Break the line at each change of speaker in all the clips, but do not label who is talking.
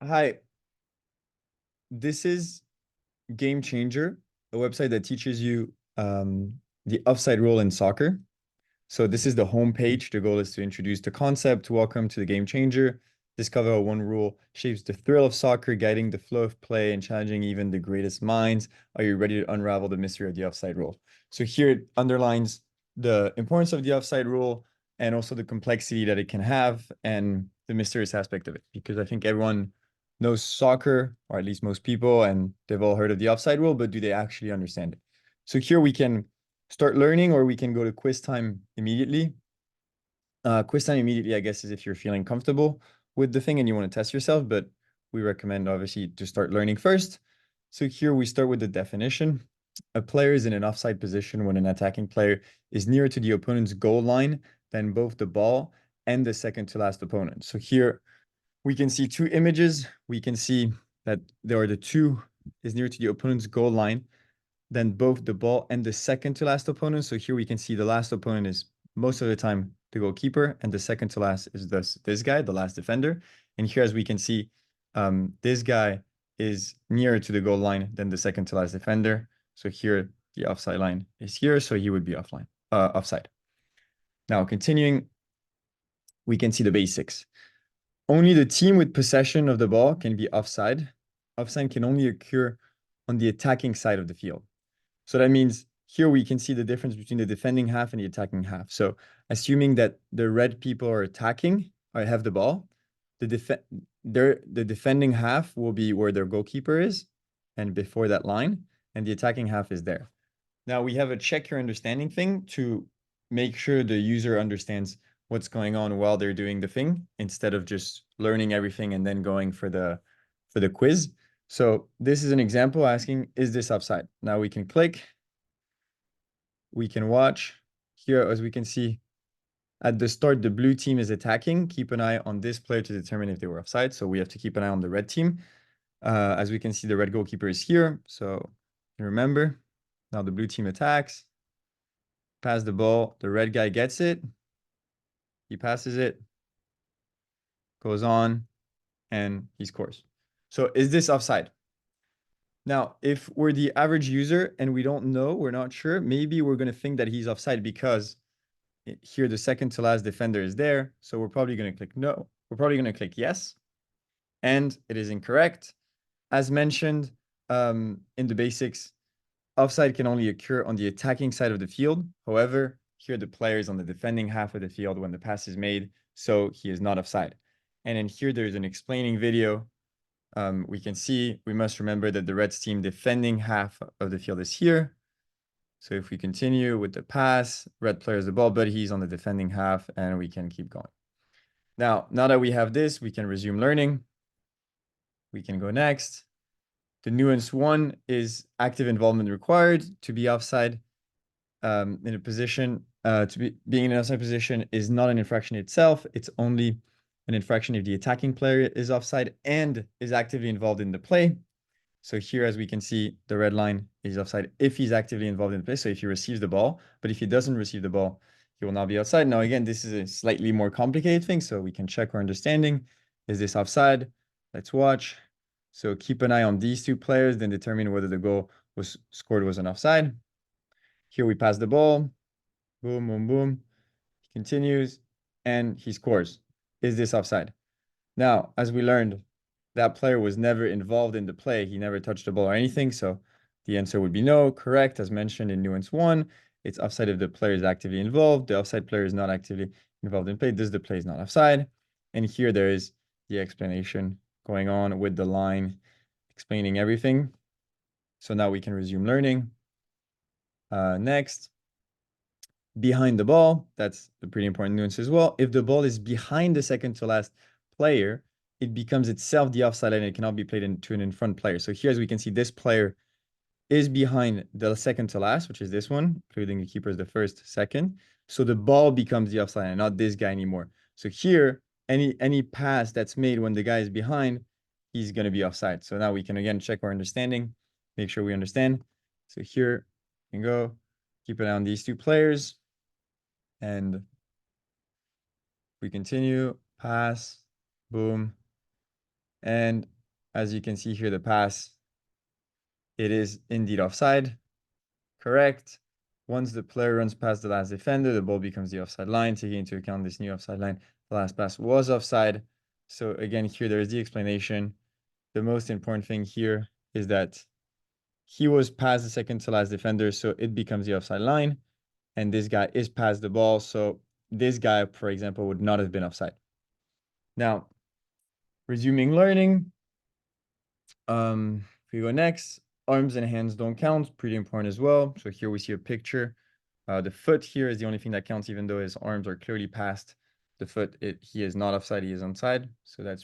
Hi, this is Game Changer, a website that teaches you the offside rule in soccer. So this is the homepage. The goal is to introduce the concept. Welcome to the Game Changer. Discover how one rule shapes the thrill of soccer, guiding the flow of play and challenging even the greatest minds. Are you ready to unravel the mystery of the offside rule? So here it underlines the importance of the offside rule and also the complexity that it can have and the mysterious aspect of it. Because I think everyone knows soccer, or at least most people, and they've all heard of the offside rule, but do they actually understand it? So here we can start learning, or we can go to quiz time immediately. Quiz time immediately, I guess, is if you're feeling comfortable with the thing and you want to test yourself, but we recommend obviously to start learning first. So here we start with the definition. A player is in an offside position when an attacking player is nearer to the opponent's goal line than both the ball and the second to last opponent. So here we can see two images. We can see that there are the two is near to the opponent's goal line, then both the ball and the second to last opponent. So here we can see the last opponent is most of the time the goalkeeper, and the second to last is this guy, the last defender. And here, as we can see, this guy is nearer to the goal line than the second to last defender. So here the offside line is here, so he would be offside. Now continuing, we can see the basics. Only the team with possession of the ball can be offside. Offside can only occur on the attacking side of the field. So that means here we can see the difference between the defending half and the attacking half. So assuming that the red people are attacking or have the ball, the defending half will be where their goalkeeper is and before that line, and the attacking half is there. Now we have a check your understanding thing to make sure the user understands what's going on while they're doing the thing instead of just learning everything and then going for the quiz. So this is an example asking, is this offside? Now we can click, we can watch. Here, as we can see, at the start, the blue team is attacking. Keep an eye on this player to determine if they were offside. So we have to keep an eye on the red team. As we can see, the red goalkeeper is here. So remember, now the blue team attacks, pass the ball. The red guy gets it. He passes it, goes on, and he scores. So is this offside? Now, if we're the average user and we don't know, we're not sure, maybe we're going to think that he's offside because here the second to last defender is there. So we're probably going to click no. We're probably going to click yes. And it is incorrect. As mentioned in the basics, offside can only occur on the attacking side of the field. However, here the player is on the defending half of the field when the pass is made, so he is not offside. And then here there's an explaining video. We can see, we must remember that the Reds team defending half of the field is here. So if we continue with the pass, red player has the ball, but he's on the defending half, and we can keep going. Now that we have this, we can resume learning. We can go next. The nuance one is active involvement required to be offside in a position. Being in an offside position is not an infraction itself. It's only an infraction if the attacking player is offside and is actively involved in the play. So here, as we can see, the red line is offside if he's actively involved in the play. So if he receives the ball, but if he doesn't receive the ball, he will not be outside. Now, again, this is a slightly more complicated thing, so we can check our understanding. Is this offside? Let's watch. So keep an eye on these two players, then determine whether the goal was scored was an offside. Here we pass the ball. Boom, boom, boom. He continues, and he scores. Is this offside? Now, as we learned, that player was never involved in the play. He never touched the ball or anything. So the answer would be no. Correct. As mentioned in nuance one, it's offside if the player is actively involved. The offside player is not actively involved in play. This the play is not offside. And here there is the explanation going on with the line explaining everything. So now we can resume learning. Next, behind the ball. That's a pretty important nuance as well. If the ball is behind the second to last player, it becomes itself the offside line. It cannot be played into an in front player. So here, as we can see, this player is behind the second to last, which is this one, including the keeper is the first, second. So the ball becomes the offside line, not this guy anymore. So here, any pass that's made when the guy is behind, he's going to be offside. So now we can again check our understanding, make sure we understand. So here we can go, keep an eye on these two players. And we continue, pass, boom, and as you can see here, the pass, it is indeed offside. Correct. Once the player runs past the last defender, the ball becomes the offside line. Taking into account this new offside line, the last pass was offside. So again, here there is the explanation. The most important thing here is that he was past the second to last defender, so it becomes the offside line. And this guy is past the ball, so this guy, for example, would not have been offside. Now, resuming learning. If we go next, arms and hands don't count, pretty important as well. So here we see a picture. The foot here is the only thing that counts, even though his arms are clearly past the foot. He is not offside, he is onside. So that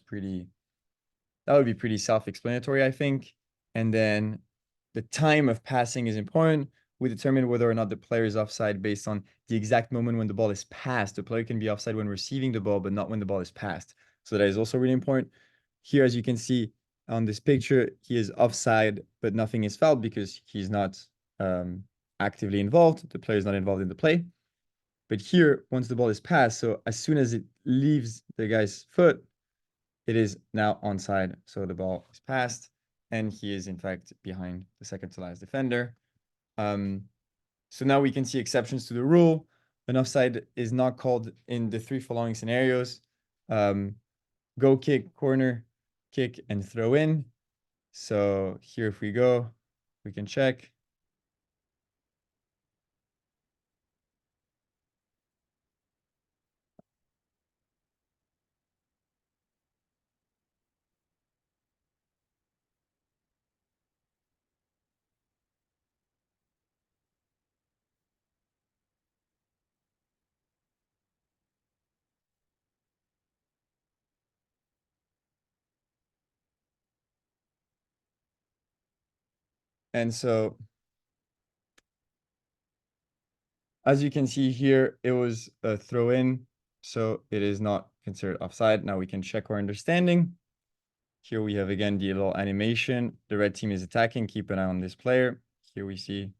would be pretty self-explanatory, I think. And then the time of passing is important. We determine whether or not the player is offside based on the exact moment when the ball is passed. The player can be offside when receiving the ball, but not when the ball is passed. So that is also really important. Here, as you can see on this picture, he is offside, but nothing is fouled because he's not actively involved. The player is not involved in the play. But here, once the ball is passed, so as soon as it leaves the guy's foot, it is now onside. So the ball is passed, and he is in fact behind the second to last defender. So now we can see exceptions to the rule. An offside is not called in the three following scenarios: go kick, corner, kick, and throw in. So here, if we go, we can check. And so, as you can see here, it was a throw in, so it is not considered offside. Now we can check our understanding. Here we have again the little animation. The red team is attacking. Keep an eye on this player. Here we see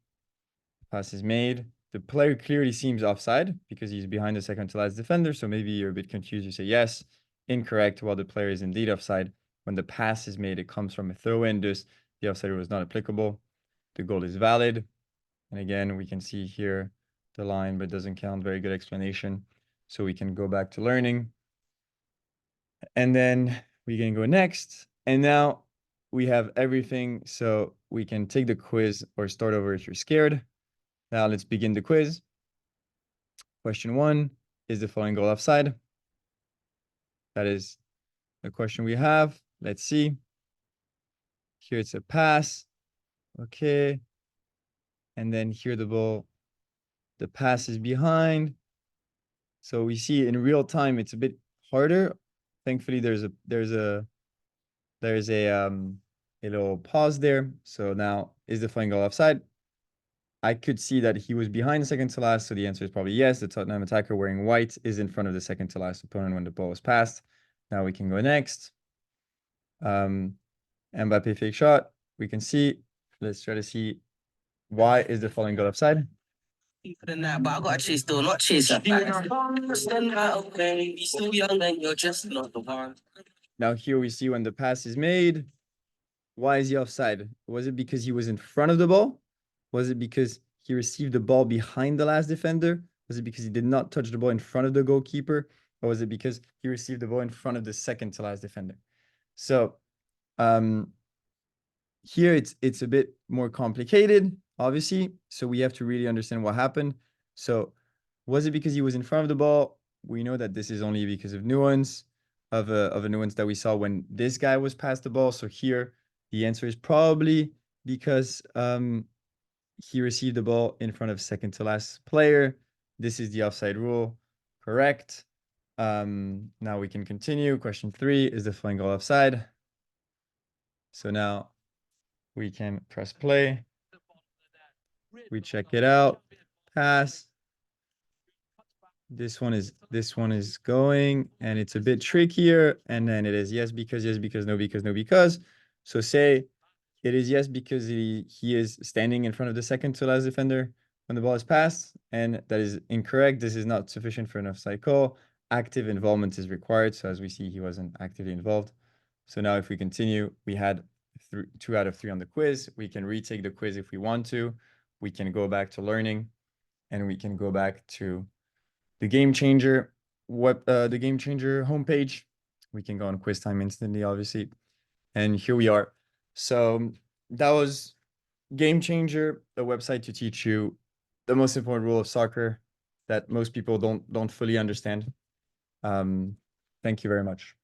pass is made. The player clearly seems offside because he's behind the second to last defender. So maybe you're a bit confused. You say yes, incorrect. While the player is indeed offside. When the pass is made, it comes from a throw in. Thus, the offside rule is not applicable. The goal is valid. And again, we can see here the line, but doesn't count. Very good explanation. So we can go back to learning. And then we can go next. And now we have everything. So we can take the quiz or start over if you're scared. Now let's begin the quiz. Question 1, is the following goal offside? That is the question we have. Let's see. Here it's a pass. Okay. And then here the ball, the pass is behind. So we see in real time, it's a bit harder. Thankfully, there's a little pause there. So now, is the following goal offside? I could see that he was behind the second to last, so the answer is probably yes. The Tottenham attacker wearing white is in front of the second to last opponent when the ball was passed. Now we can go next. Mbappe fake shot. We can see. Let's try to see why is the following goal offside.
But I got to chase though, not chase that. Stand out, okay. You're still young and you're just not the one.
Now here we see when the pass is made. Why is he offside? Was it because he was in front of the ball? Was it because he received the ball behind the last defender? Was it because he did not touch the ball in front of the goalkeeper? Or was it because he received the ball in front of the second to last defender? So here it's a bit more complicated, obviously. So we have to really understand what happened. So was it because he was in front of the ball? We know that this is only because of nuance, of a nuance that we saw when this guy was past the ball. So here the answer is probably because he received the ball in front of second to last player. This is the offside rule. Correct. Now we can continue. Question 3, is the following goal offside? So now we can press play. We check it out. Pass. This one is going, and it's a bit trickier. And then it is yes because, no because, no because. So say it is yes because he is standing in front of the second to last defender when the ball is passed, and that is incorrect. This is not sufficient for an offside call. Active involvement is required. So as we see, he wasn't actively involved. So now if we continue, we had 2 out of 3 on the quiz. We can retake the quiz if we want to. We can go back to learning, and we can go back to the Game Changer the Game Changer homepage. We can go on quiz time instantly, obviously. And here we are. So that was Game Changer, a website to teach you the most important rule of soccer that most people don't fully understand. Thank you very much.